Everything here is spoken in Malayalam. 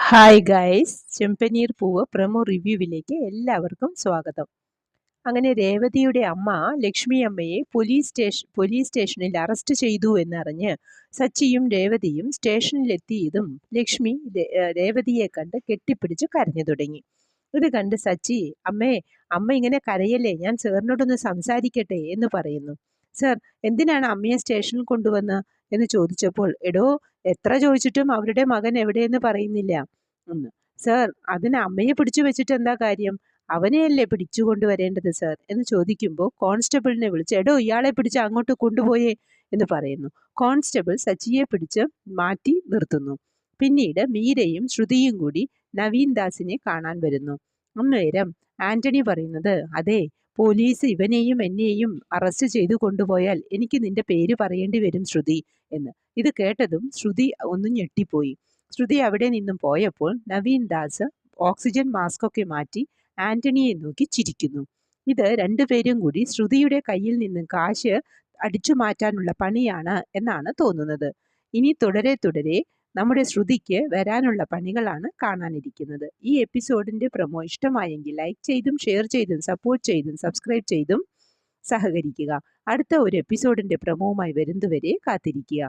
ഹായ് ഗൈസ്, ചെമ്പനീർ പൂവ് പ്രൊമോ റിവ്യൂവിലേക്ക് എല്ലാവർക്കും സ്വാഗതം. അങ്ങനെ രേവതിയുടെ അമ്മ ലക്ഷ്മി അമ്മയെ പോലീസ് സ്റ്റേഷനിൽ അറസ്റ്റ് ചെയ്തു എന്നറിഞ്ഞ് സച്ചിയും രേവതിയും സ്റ്റേഷനിലെത്തിയതും ലക്ഷ്മി രേവതിയെ കണ്ട് കെട്ടിപ്പിടിച്ച് കരഞ്ഞു തുടങ്ങി. ഇത് കണ്ട് സച്ചി, അമ്മ ഇങ്ങനെ കരയല്ലേ, ഞാൻ സാറിനോടൊന്ന് സംസാരിക്കട്ടെ എന്ന് പറയുന്നു. സർ, എന്തിനാണ് അമ്മയെ സ്റ്റേഷനിൽ കൊണ്ടുവന്ന് എന്ന് ചോദിച്ചപ്പോൾ, എടോ, എത്ര ചോദിച്ചിട്ടും അവരുടെ മകൻ എവിടെയെന്ന് പറയുന്നില്ല എന്ന്. സർ, അതിന് അമ്മയെ പിടിച്ചു വെച്ചിട്ട് എന്താ കാര്യം? അവനെയല്ലേ പിടിച്ചു കൊണ്ടുവരേണ്ടത് സർ എന്ന് ചോദിക്കുമ്പോൾ കോൺസ്റ്റബിളിനെ വിളിച്ച്, എടോ, ഇയാളെ പിടിച്ച് അങ്ങോട്ട് കൊണ്ടുപോയേ എന്ന് പറയുന്നു. കോൺസ്റ്റബിൾ സച്ചിയെ പിടിച്ച് മാറ്റി നിർത്തുന്നു. പിന്നീട് മീരയും ശ്രുതിയും കൂടി നവീൻ ദാസിനെ കാണാൻ വരുന്നു. അന്നേരം ആന്റണി പറയുന്നത്, അതെ, പോലീസ് ഇവനെയും എന്നെയും അറസ്റ്റ് ചെയ്തു കൊണ്ടുപോയാൽ എനിക്ക് നിന്റെ പേര് പറയേണ്ടി വരും ശ്രുതി എന്ന്. ഇത് കേട്ടതും ശ്രുതി ഒന്ന് ഞെട്ടിപ്പോയി. ശ്രുതി അവിടെ നിന്നും പോയപ്പോൾ നവീൻ ദാസ് ഓക്സിജൻ മാസ്കൊക്കെ മാറ്റി ആന്റണിയെ നോക്കി ചിരിക്കുന്നു. ഇത് രണ്ടുപേരും കൂടി ശ്രുതിയുടെ കയ്യിൽ നിന്നും കാശ് അടിച്ചു മാറ്റാനുള്ള പണിയാണ് എന്നാണ് തോന്നുന്നത്. ഇനി തുടരെ തുടരെ നമ്മുടെ ശ്രുതിക്ക് വരാനുള്ള പണികളാണ് കാണാനിരിക്കുന്നത്. ഈ എപ്പിസോഡിന്റെ പ്രൊമോ ഇഷ്ടമായെങ്കിൽ ലൈക്ക് ചെയ്തും ഷെയർ ചെയ്തും സപ്പോർട്ട് ചെയ്തും സബ്സ്ക്രൈബ് ചെയ്തും സഹകരിക്കുക. അടുത്ത ഒരു എപ്പിസോഡിന്റെ പ്രൊമോവുമായി വരുന്നതുവരെ കാത്തിരിക്കുക.